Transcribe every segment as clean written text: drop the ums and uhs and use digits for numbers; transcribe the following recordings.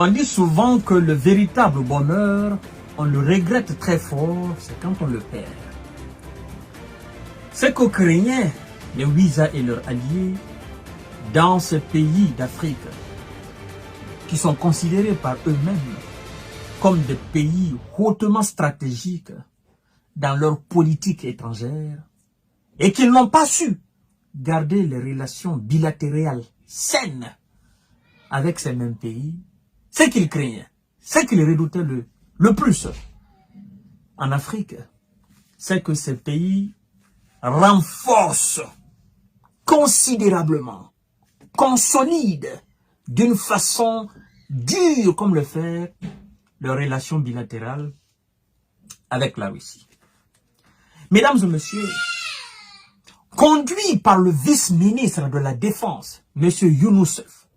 On dit souvent que le véritable bonheur, on le regrette très fort, c'est quand on le perd. Ce que craignaient les Wisa et leurs alliés dans ces pays d'Afrique, qui sont considérés par eux-mêmes comme des pays hautement stratégiques dans leur politique étrangère, et qu'ils n'ont pas su garder les relations bilatérales saines avec ces mêmes pays, ce qu'ils craignaient, ce qu'ils redoutaient le plus en Afrique, c'est que ces pays renforcent considérablement, consolident d'une façon dure comme le fer leurs relations bilatérales avec la Russie. Mesdames et messieurs, conduit par le vice-ministre de la Défense, M. Younoussef,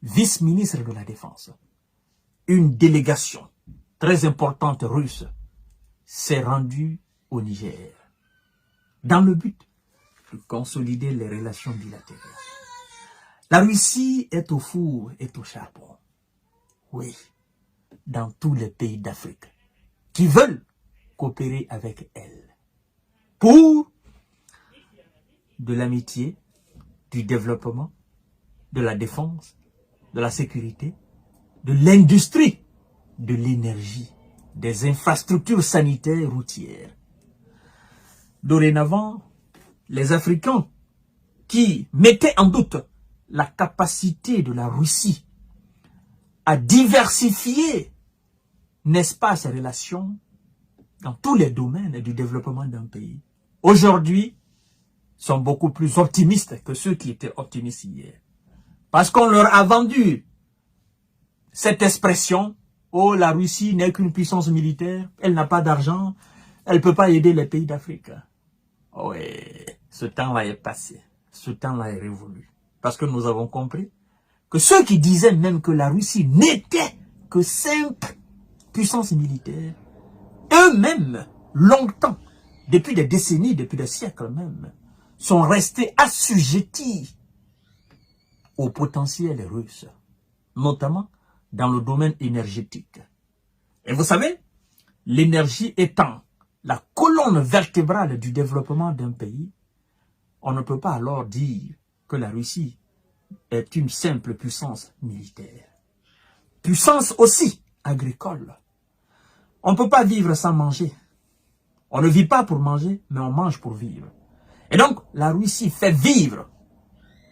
vice-ministre de la Défense, une délégation très importante russe s'est rendue au Niger dans le but de consolider les relations bilatérales. La Russie est au four et au charbon. Oui, dans tous les pays d'Afrique qui veulent coopérer avec elle pour de l'amitié, du développement, de la défense, de la sécurité, de l'industrie, de l'énergie, des infrastructures sanitaires routières. Dorénavant, les Africains qui mettaient en doute la capacité de la Russie à diversifier, n'est-ce pas, ses relations dans tous les domaines du développement d'un pays, aujourd'hui, sont beaucoup plus optimistes que ceux qui étaient optimistes hier. Parce qu'on leur a vendu cette expression, oh, la Russie n'est qu'une puissance militaire, elle n'a pas d'argent, elle ne peut pas aider les pays d'Afrique. Oui, ce temps-là est passé, ce temps-là est révolu. Parce que nous avons compris que ceux qui disaient même que la Russie n'était que simple puissance militaire, eux-mêmes, longtemps, depuis des décennies, depuis des siècles même, sont restés assujettis au potentiel russe, notamment dans le domaine énergétique. Et vous savez, l'énergie étant la colonne vertébrale du développement d'un pays, on ne peut pas alors dire que la Russie est une simple puissance militaire. Puissance aussi agricole. On ne peut pas vivre sans manger. On ne vit pas pour manger, mais on mange pour vivre. Et donc, la Russie fait vivre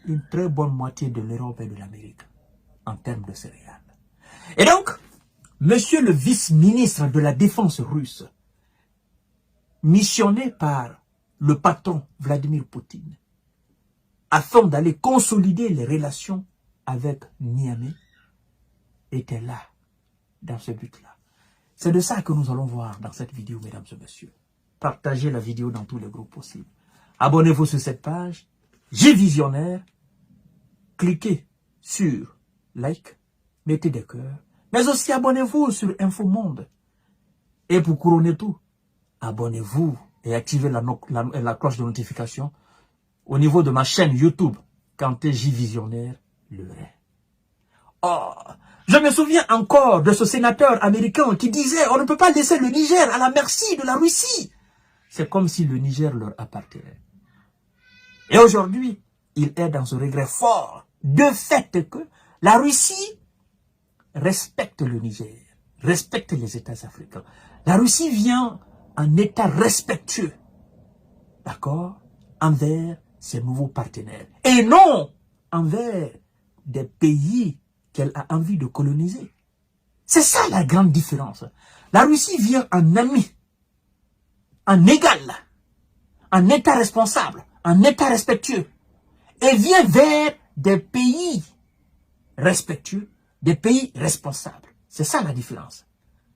une très bonne moitié de l'Europe et de l'Amérique en termes de céréales. Et donc, monsieur le vice-ministre de la Défense russe, missionné par le patron Vladimir Poutine, afin d'aller consolider les relations avec Niamey, était là, dans ce but-là. C'est de ça que nous allons voir dans cette vidéo, mesdames et messieurs. Partagez la vidéo dans tous les groupes possibles. Abonnez-vous sur cette page, J-Visionnaire. Cliquez sur like, mettez des cœurs. Mais aussi abonnez-vous sur Infomonde. Et pour couronner tout, abonnez-vous et activez la cloche de notification au niveau de ma chaîne YouTube, Kanté J-Visionnaire, le vrai. Oh, je me souviens encore de ce sénateur américain qui disait on ne peut pas laisser le Niger à la merci de la Russie. C'est comme si le Niger leur appartenait. Et aujourd'hui, il est dans ce regret fort de fait que la Russie respecte le Niger, respecte les États africains. La Russie vient en état respectueux, d'accord, envers ses nouveaux partenaires. Et non envers des pays qu'elle a envie de coloniser. C'est ça la grande différence. La Russie vient en ami, en égal, en état responsable, en état respectueux, et vient vers des pays respectueux, des pays responsables. C'est ça la différence.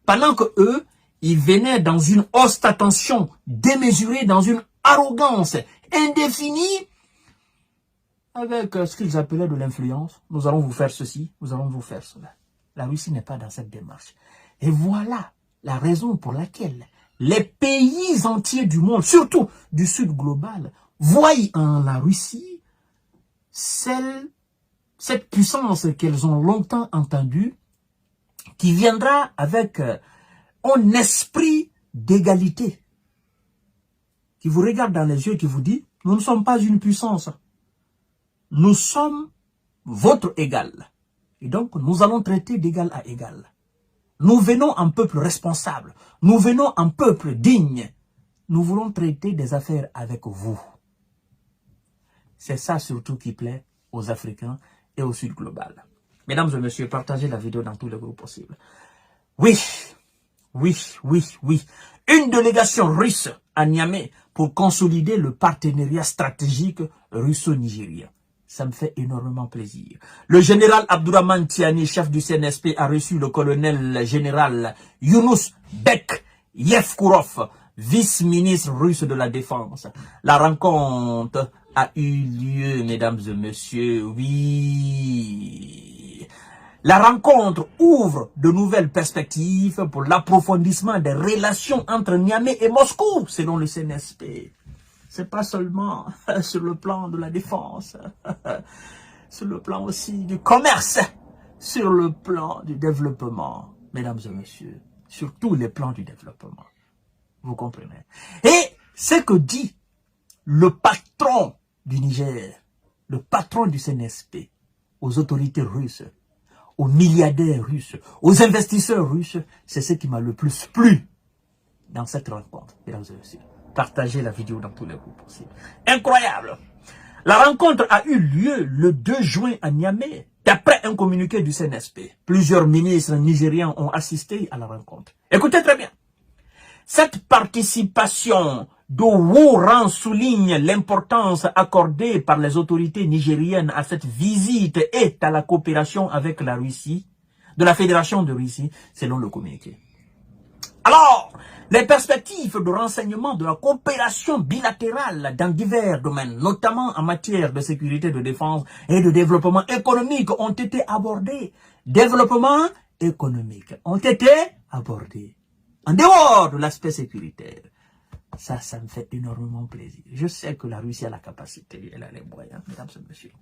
Pendant que eux, ils venaient dans une ostentation démesurée, dans une arrogance indéfinie, avec ce qu'ils appelaient de l'influence. Nous allons vous faire ceci, nous allons vous faire cela. La Russie n'est pas dans cette démarche. Et voilà la raison pour laquelle les pays entiers du monde, surtout du Sud global, voient en la Russie cette puissance qu'elles ont longtemps entendue, qui viendra avec un esprit d'égalité, qui vous regarde dans les yeux et qui vous dit, nous ne sommes pas une puissance, nous sommes votre égal. Et donc, nous allons traiter d'égal à égal. Nous venons en peuple responsable, nous venons en peuple digne. Nous voulons traiter des affaires avec vous. C'est ça surtout qui plaît aux Africains et au Sud global. Mesdames et messieurs, partagez la vidéo dans tous les groupes possibles. Oui, oui, oui, oui. Une délégation russe à Niamey pour consolider le partenariat stratégique russo-nigérien. Ça me fait énormément plaisir. Le général Abdourahmane Tiani, chef du CNSP, a reçu le colonel général Younous Bek Yevkourov, vice-ministre russe de la Défense. La rencontre a eu lieu, mesdames et messieurs, oui. La rencontre ouvre de nouvelles perspectives pour l'approfondissement des relations entre Niamey et Moscou, selon le CNSP. C'est pas seulement sur le plan de la défense, sur le plan aussi du commerce, sur le plan du développement, mesdames et messieurs, sur tous les plans du développement. Vous comprenez? Et ce que dit le patron du Niger, le patron du CNSP, aux autorités russes, aux milliardaires russes, aux investisseurs russes, c'est ce qui m'a le plus plu dans cette rencontre, mesdames et messieurs. Partagez la vidéo dans tous les groupes possibles. Incroyable! La rencontre a eu lieu le 2 juin à Niamey, d'après un communiqué du CNSP. Plusieurs ministres nigériens ont assisté à la rencontre. Écoutez très bien. Cette participation de haut rang souligne l'importance accordée par les autorités nigériennes à cette visite et à la coopération avec la Russie, de la Fédération de Russie, selon le communiqué. Alors, les perspectives de renseignement de la coopération bilatérale dans divers domaines, notamment en matière de sécurité, de défense et de développement économique, ont été abordées. Développement économique ont été abordés. En dehors de l'aspect sécuritaire. Ça me fait énormément plaisir. Je sais que la Russie a la capacité, elle a les moyens, mesdames et messieurs.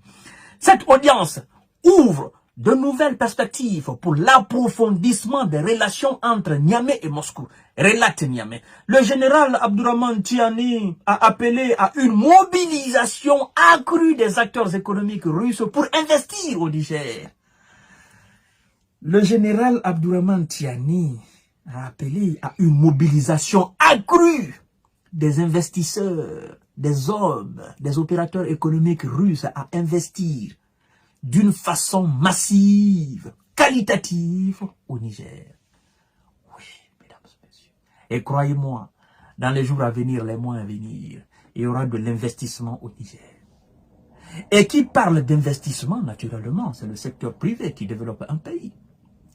Cette audience ouvre de nouvelles perspectives pour l'approfondissement des relations entre Niamey et Moscou. Relate Niamey. Le général Abdourahmane Tiani a appelé à une mobilisation accrue des acteurs économiques russes pour investir au Niger. Le général Abdourahmane Tiani a appelé à une mobilisation accrue des investisseurs, des hommes, des opérateurs économiques russes à investir d'une façon massive, qualitative au Niger. Oui, mesdames et messieurs. Et croyez-moi, dans les jours à venir, les mois à venir, il y aura de l'investissement au Niger. Et qui parle d'investissement, naturellement, c'est le secteur privé qui développe un pays.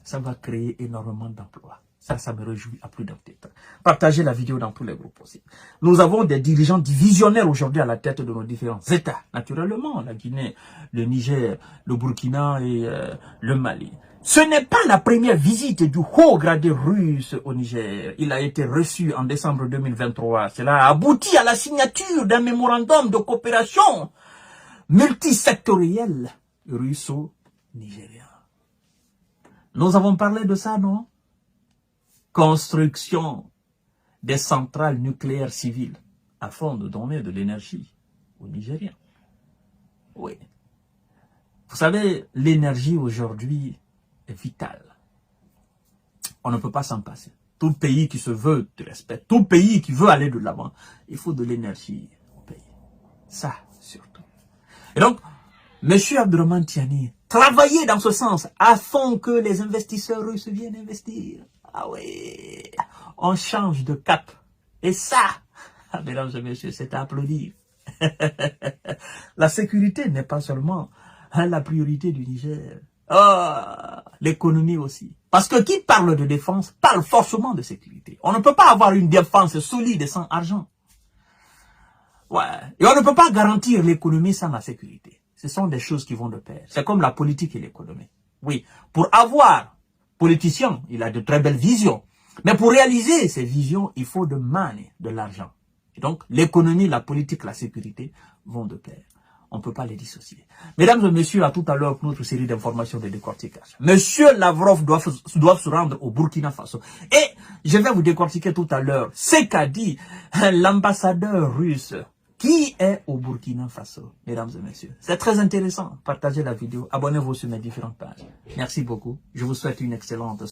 Ça va créer énormément d'emplois. Ça me réjouit à plus d'un titre. Partagez la vidéo dans tous les groupes possibles. Nous avons des dirigeants divisionnaires aujourd'hui à la tête de nos différents États. Naturellement, la Guinée, le Niger, le Burkina et le Mali. Ce n'est pas la première visite du haut gradé russe au Niger. Il a été reçu en décembre 2023. Cela a abouti à la signature d'un mémorandum de coopération multisectoriel russo-nigérien. Nous avons parlé de ça, non? Construction des centrales nucléaires civiles afin de donner de l'énergie aux Nigériens. Oui. Vous savez, l'énergie aujourd'hui est vitale. On ne peut pas s'en passer. Tout pays qui se veut de respect, tout pays qui veut aller de l'avant, il faut de l'énergie au pays. Ça, surtout. Et donc, M. Abdourahmane Tiani, travaillez dans ce sens afin que les investisseurs russes viennent investir. Ah oui, on change de cap. Et ça, mesdames et messieurs, c'est à applaudir. La sécurité n'est pas seulement la priorité du Niger. Oh, l'économie aussi. Parce que qui parle de défense parle forcément de sécurité. On ne peut pas avoir une défense solide sans argent. Ouais. Et on ne peut pas garantir l'économie sans la sécurité. Ce sont des choses qui vont de pair. C'est comme la politique et l'économie. Oui, pour avoir politicien, il a de très belles visions. Mais pour réaliser ces visions, il faut de money, de l'argent. Et donc, l'économie, la politique, la sécurité vont de pair. On ne peut pas les dissocier. Mesdames et messieurs, à tout à l'heure pour notre série d'informations de décortiquage. Monsieur Lavrov doit se rendre au Burkina Faso. Et je vais vous décortiquer tout à l'heure ce qu'a dit l'ambassadeur russe qui est au Burkina Faso. Mesdames et messieurs, c'est très intéressant. Partagez la vidéo, abonnez-vous sur mes différentes pages. Merci beaucoup. Je vous souhaite une excellente